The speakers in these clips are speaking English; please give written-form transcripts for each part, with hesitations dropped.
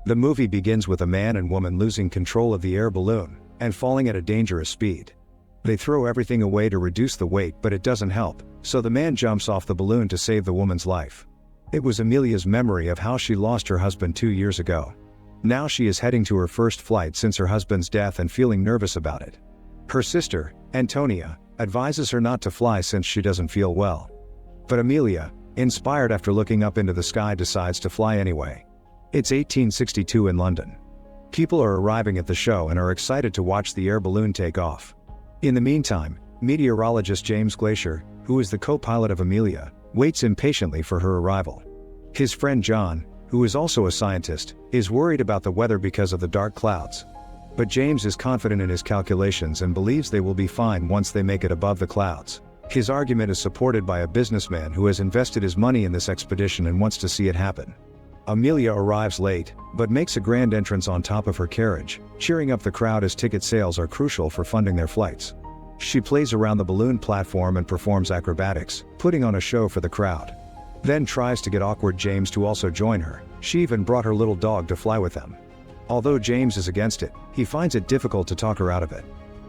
The movie begins with a man and woman losing control of the air balloon and falling at a dangerous speed. They throw everything away to reduce the weight, but it doesn't help, so the man jumps off the balloon to save the woman's life. It was Amelia's memory of how she lost her husband 2 years ago. Now she is heading to her first flight since her husband's death and feeling nervous about it. Her sister, Antonia, advises her not to fly since she doesn't feel well. But Amelia, inspired after looking up into the sky, decides to fly anyway. It's 1862 in London. People are arriving at the show and are excited to watch the air balloon take off. In the meantime, meteorologist James Glaisher, who is the co-pilot of Amelia, waits impatiently for her arrival. His friend John, who is also a scientist, is worried about the weather because of the dark clouds. But James is confident in his calculations and believes they will be fine once they make it above the clouds. His argument is supported by a businessman who has invested his money in this expedition and wants to see it happen. Amelia arrives late, but makes a grand entrance on top of her carriage, cheering up the crowd as ticket sales are crucial for funding their flights. She plays around the balloon platform and performs acrobatics, putting on a show for the crowd. Then tries to get awkward James to also join her. She even brought her little dog to fly with them. Although James is against it, he finds it difficult to talk her out of it.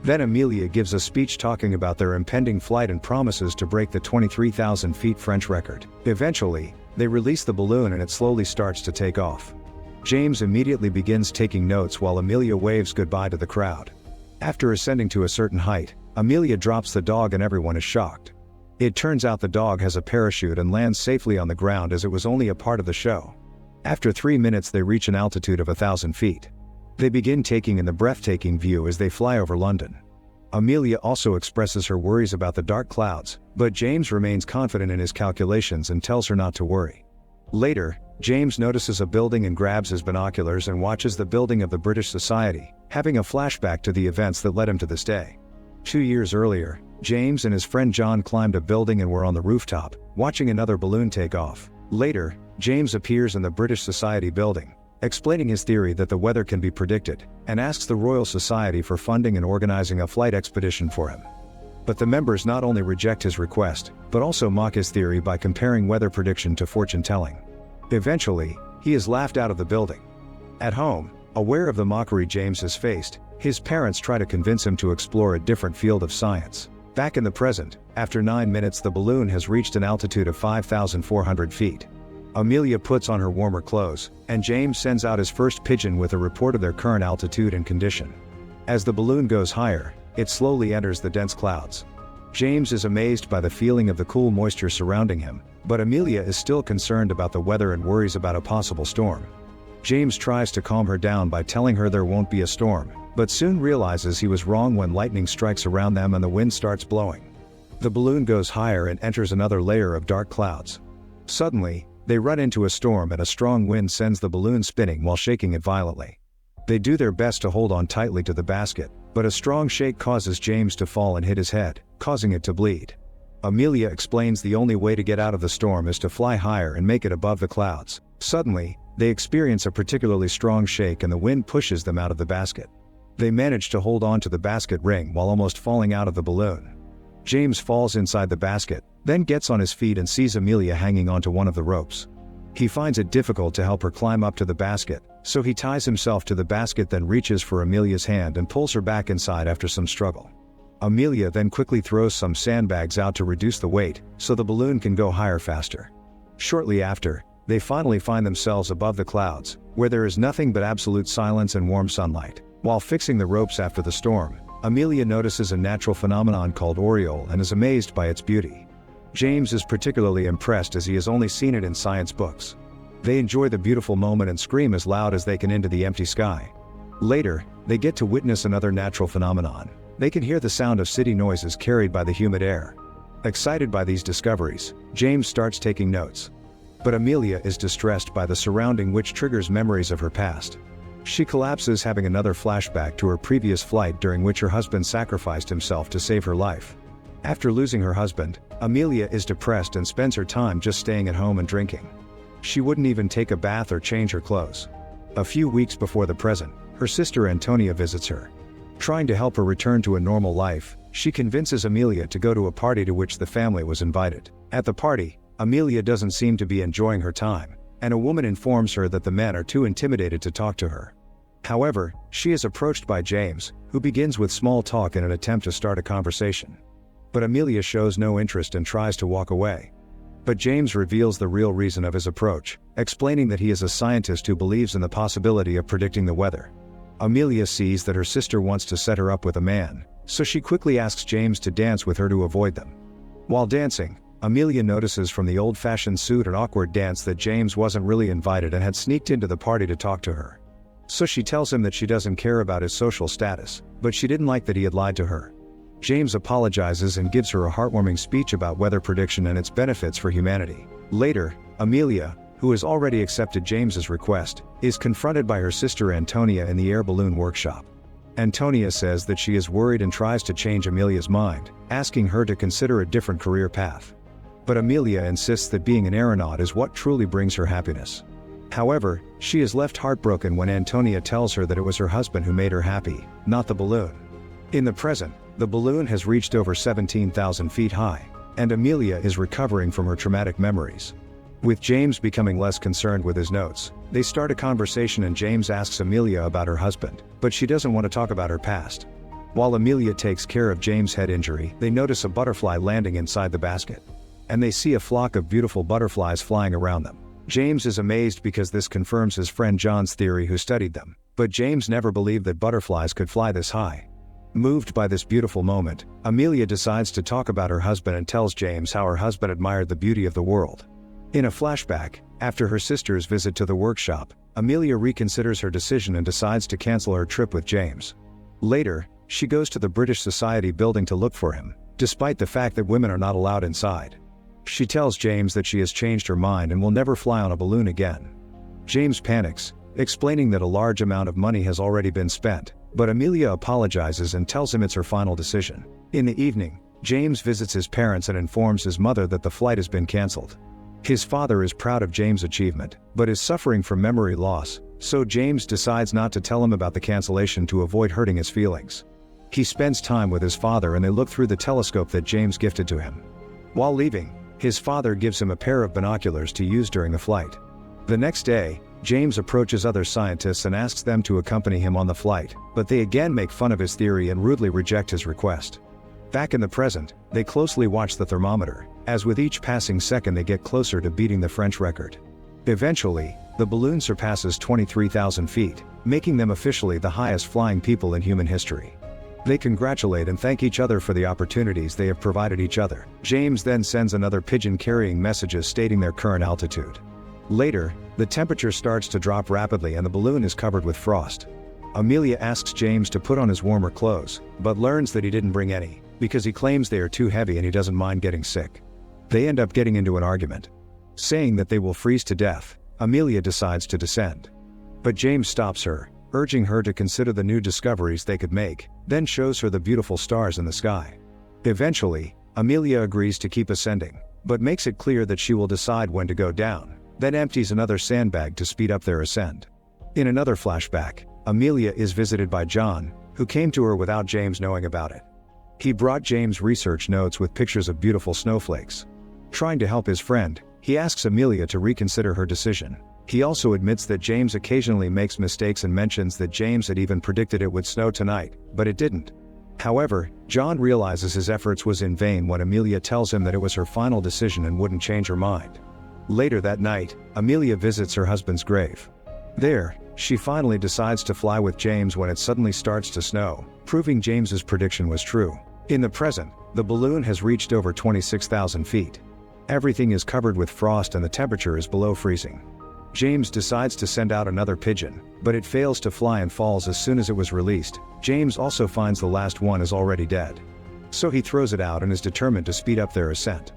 Then Amelia gives a speech talking about their impending flight and promises to break the 23,000 feet French record. Eventually, they release the balloon and it slowly starts to take off. James immediately begins taking notes while Amelia waves goodbye to the crowd. After ascending to a certain height, Amelia drops the dog and everyone is shocked. It turns out the dog has a parachute and lands safely on the ground as it was only a part of the show. After 3 minutes they reach an altitude of 1,000 feet. They begin taking in the breathtaking view as they fly over London. Amelia also expresses her worries about the dark clouds, but James remains confident in his calculations and tells her not to worry. Later, James notices a building and grabs his binoculars and watches the building of the British Society, having a flashback to the events that led him to this day. 2 years earlier, James and his friend John climbed a building and were on the rooftop, watching another balloon take off. Later, James appears in the British Society building, explaining his theory that the weather can be predicted, and asks the Royal Society for funding and organizing a flight expedition for him. But the members not only reject his request, but also mock his theory by comparing weather prediction to fortune-telling. Eventually, he is laughed out of the building. At home, aware of the mockery James has faced, his parents try to convince him to explore a different field of science. Back in the present, after 9 minutes the balloon has reached an altitude of 5,400 feet. Amelia puts on her warmer clothes, and James sends out his first pigeon with a report of their current altitude and condition. As the balloon goes higher, it slowly enters the dense clouds. James is amazed by the feeling of the cool moisture surrounding him, but Amelia is still concerned about the weather and worries about a possible storm. James tries to calm her down by telling her there won't be a storm, but soon realizes he was wrong when lightning strikes around them and the wind starts blowing. The balloon goes higher and enters another layer of dark clouds. Suddenly, they run into a storm and a strong wind sends the balloon spinning while shaking it violently. They do their best to hold on tightly to the basket, but a strong shake causes James to fall and hit his head, causing it to bleed. Amelia explains the only way to get out of the storm is to fly higher and make it above the clouds. Suddenly, they experience a particularly strong shake and the wind pushes them out of the basket. They manage to hold on to the basket ring while almost falling out of the balloon. James falls inside the basket, then gets on his feet and sees Amelia hanging onto one of the ropes. He finds it difficult to help her climb up to the basket, so he ties himself to the basket, then reaches for Amelia's hand and pulls her back inside after some struggle. Amelia then quickly throws some sandbags out to reduce the weight, so the balloon can go higher faster. Shortly after, they finally find themselves above the clouds, where there is nothing but absolute silence and warm sunlight. While fixing the ropes after the storm, Amelia notices a natural phenomenon called aureole and is amazed by its beauty. James is particularly impressed as he has only seen it in science books. They enjoy the beautiful moment and scream as loud as they can into the empty sky. Later, they get to witness another natural phenomenon. They can hear the sound of city noises carried by the humid air. Excited by these discoveries, James starts taking notes. But Amelia is distressed by the surrounding, which triggers memories of her past. She collapses, having another flashback to her previous flight during which her husband sacrificed himself to save her life. After losing her husband, Amelia is depressed and spends her time just staying at home and drinking. She wouldn't even take a bath or change her clothes. A few weeks before the present, her sister Antonia visits her. Trying to help her return to a normal life, she convinces Amelia to go to a party to which the family was invited. At the party, Amelia doesn't seem to be enjoying her time, and a woman informs her that the men are too intimidated to talk to her. However, she is approached by James, who begins with small talk in an attempt to start a conversation. But Amelia shows no interest and tries to walk away. But James reveals the real reason of his approach, explaining that he is a scientist who believes in the possibility of predicting the weather. Amelia sees that her sister wants to set her up with a man, so she quickly asks James to dance with her to avoid them. While dancing, Amelia notices from the old-fashioned suit and awkward dance that James wasn't really invited and had sneaked into the party to talk to her. So she tells him that she doesn't care about his social status, but she didn't like that he had lied to her. James apologizes and gives her a heartwarming speech about weather prediction and its benefits for humanity. Later, Amelia, who has already accepted James's request, is confronted by her sister Antonia in the air balloon workshop. Antonia says that she is worried and tries to change Amelia's mind, asking her to consider a different career path. But Amelia insists that being an aeronaut is what truly brings her happiness. However, she is left heartbroken when Antonia tells her that it was her husband who made her happy, not the balloon. In the present, the balloon has reached over 17,000 feet high, and Amelia is recovering from her traumatic memories. With James becoming less concerned with his notes, they start a conversation and James asks Amelia about her husband, but she doesn't want to talk about her past. While Amelia takes care of James' head injury, they notice a butterfly landing inside the basket. And they see a flock of beautiful butterflies flying around them. James is amazed because this confirms his friend John's theory who studied them, but James never believed that butterflies could fly this high. Moved by this beautiful moment, Amelia decides to talk about her husband and tells James how her husband admired the beauty of the world. In a flashback, after her sister's visit to the workshop, Amelia reconsiders her decision and decides to cancel her trip with James. Later, she goes to the British Society building to look for him, despite the fact that women are not allowed inside. She tells James that she has changed her mind and will never fly on a balloon again. James panics, explaining that a large amount of money has already been spent, but Amelia apologizes and tells him it's her final decision. In the evening, James visits his parents and informs his mother that the flight has been cancelled. His father is proud of James' achievement, but is suffering from memory loss, so James decides not to tell him about the cancellation to avoid hurting his feelings. He spends time with his father and they look through the telescope that James gifted to him. While leaving, his father gives him a pair of binoculars to use during the flight. The next day, James approaches other scientists and asks them to accompany him on the flight, but they again make fun of his theory and rudely reject his request. Back in the present, they closely watch the thermometer, as with each passing second they get closer to beating the French record. Eventually, the balloon surpasses 23,000 feet, making them officially the highest flying people in human history. They congratulate and thank each other for the opportunities they have provided each other. James then sends another pigeon carrying messages stating their current altitude. Later, the temperature starts to drop rapidly and the balloon is covered with frost. Amelia asks James to put on his warmer clothes, but learns that he didn't bring any, because he claims they are too heavy and he doesn't mind getting sick. They end up getting into an argument. Saying that they will freeze to death, Amelia decides to descend. But James stops her, urging her to consider the new discoveries they could make, then shows her the beautiful stars in the sky. Eventually, Amelia agrees to keep ascending, but makes it clear that she will decide when to go down, then empties another sandbag to speed up their ascent. In another flashback, Amelia is visited by John, who came to her without James knowing about it. He brought James research notes with pictures of beautiful snowflakes. Trying to help his friend, he asks Amelia to reconsider her decision. He also admits that James occasionally makes mistakes and mentions that James had even predicted it would snow tonight, but it didn't. However, John realizes his efforts was in vain when Amelia tells him that it was her final decision and wouldn't change her mind. Later that night, Amelia visits her husband's grave. There, she finally decides to fly with James when it suddenly starts to snow, proving James's prediction was true. In the present, the balloon has reached over 26,000 feet. Everything is covered with frost and the temperature is below freezing. James decides to send out another pigeon, but it fails to fly and falls as soon as it was released. James also finds the last one is already dead. So he throws it out and is determined to speed up their ascent.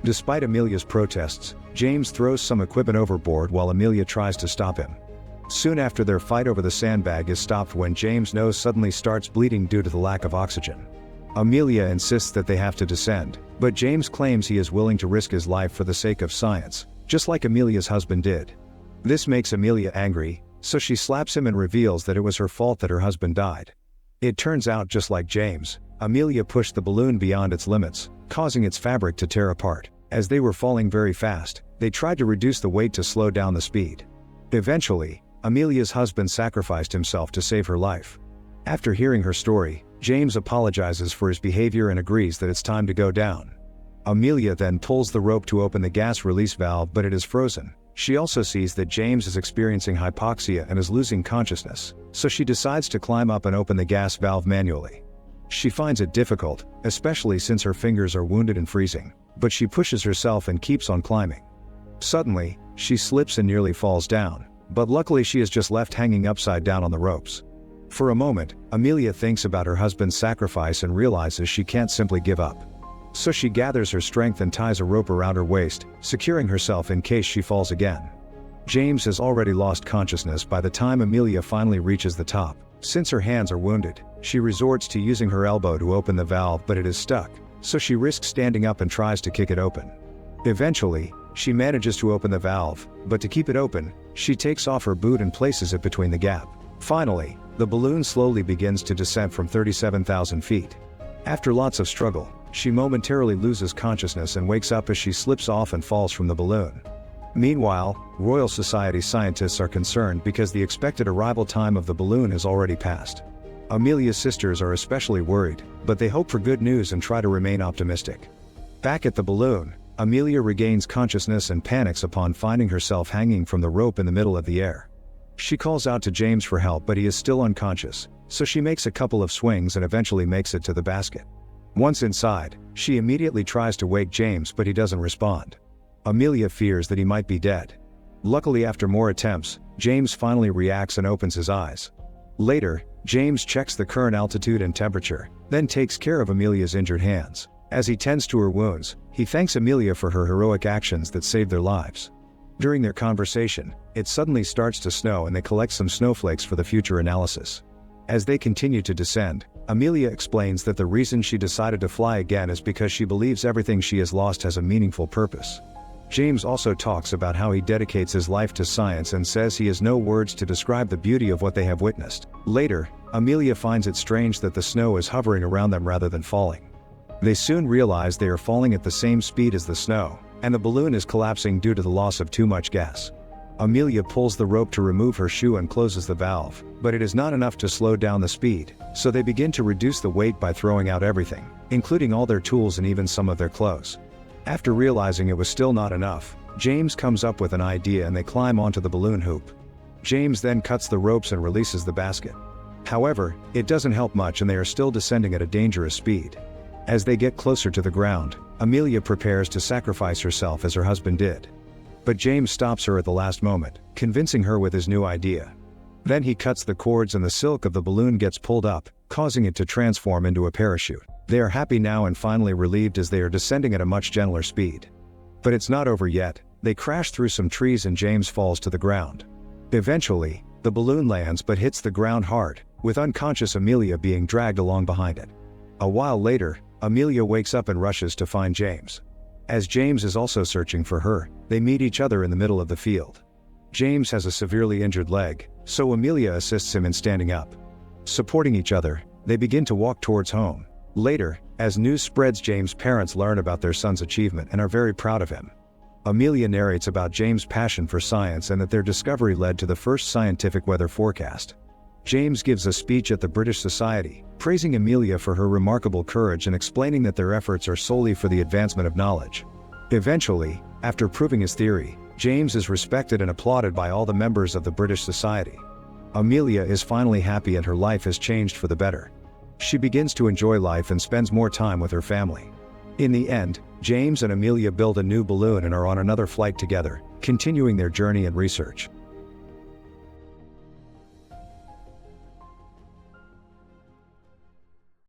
Despite Amelia's protests, James throws some equipment overboard while Amelia tries to stop him. Soon after, their fight over the sandbag is stopped when James' nose suddenly starts bleeding due to the lack of oxygen. Amelia insists that they have to descend, but James claims he is willing to risk his life for the sake of science, just like Amelia's husband did. This makes Amelia angry, so she slaps him and reveals that it was her fault that her husband died. It turns out, just like James, Amelia pushed the balloon beyond its limits, causing its fabric to tear apart. As they were falling very fast, they tried to reduce the weight to slow down the speed. Eventually, Amelia's husband sacrificed himself to save her life. After hearing her story, James apologizes for his behavior and agrees that it's time to go down. Amelia then pulls the rope to open the gas release valve, but it is frozen. She also sees that James is experiencing hypoxia and is losing consciousness, so she decides to climb up and open the gas valve manually. She finds it difficult, especially since her fingers are wounded and freezing, but she pushes herself and keeps on climbing. Suddenly, she slips and nearly falls down, but luckily she is just left hanging upside down on the ropes. For a moment, Amelia thinks about her husband's sacrifice and realizes she can't simply give up. So she gathers her strength and ties a rope around her waist, securing herself in case she falls again. James has already lost consciousness by the time Amelia finally reaches the top. Since her hands are wounded, she resorts to using her elbow to open the valve, but it is stuck, so she risks standing up and tries to kick it open. Eventually, she manages to open the valve, but to keep it open, she takes off her boot and places it between the gap. Finally, the balloon slowly begins to descend from 37,000 feet. After lots of struggle, she momentarily loses consciousness and wakes up as she slips off and falls from the balloon. Meanwhile, Royal Society scientists are concerned because the expected arrival time of the balloon has already passed. Amelia's sisters are especially worried, but they hope for good news and try to remain optimistic. Back at the balloon, Amelia regains consciousness and panics upon finding herself hanging from the rope in the middle of the air. She calls out to James for help, but he is still unconscious, so she makes a couple of swings and eventually makes it to the basket. Once inside, she immediately tries to wake James, but he doesn't respond. Amelia fears that he might be dead. Luckily, after more attempts, James finally reacts and opens his eyes. Later, James checks the current altitude and temperature, then takes care of Amelia's injured hands. As he tends to her wounds, he thanks Amelia for her heroic actions that saved their lives. During their conversation, it suddenly starts to snow and they collect some snowflakes for the future analysis. As they continue to descend, Amelia explains that the reason she decided to fly again is because she believes everything she has lost has a meaningful purpose. James also talks about how he dedicates his life to science and says he has no words to describe the beauty of what they have witnessed. Later, Amelia finds it strange that the snow is hovering around them rather than falling. They soon realize they are falling at the same speed as the snow, and the balloon is collapsing due to the loss of too much gas. Amelia pulls the rope to remove her shoe and closes the valve, but it is not enough to slow down the speed, so they begin to reduce the weight by throwing out everything, including all their tools and even some of their clothes. After realizing it was still not enough, James comes up with an idea and they climb onto the balloon hoop. James then cuts the ropes and releases the basket. However, it doesn't help much and they are still descending at a dangerous speed. As they get closer to the ground, Amelia prepares to sacrifice herself as her husband did. But James stops her at the last moment, convincing her with his new idea. Then he cuts the cords and the silk of the balloon gets pulled up, causing it to transform into a parachute. They are happy now and finally relieved as they are descending at a much gentler speed. But it's not over yet. They crash through some trees and James falls to the ground. Eventually, the balloon lands but hits the ground hard, with unconscious Amelia being dragged along behind it. A while later, Amelia wakes up and rushes to find James. As James is also searching for her, they meet each other in the middle of the field. James has a severely injured leg, so Amelia assists him in standing up. Supporting each other, they begin to walk towards home. Later, as news spreads, James' parents learn about their son's achievement and are very proud of him. Amelia narrates about James' passion for science and that their discovery led to the first scientific weather forecast. James gives a speech at the British Society, praising Amelia for her remarkable courage and explaining that their efforts are solely for the advancement of knowledge. Eventually, after proving his theory, James is respected and applauded by all the members of the British Society. Amelia is finally happy and her life has changed for the better. She begins to enjoy life and spends more time with her family. In the end, James and Amelia build a new balloon and are on another flight together, continuing their journey and research.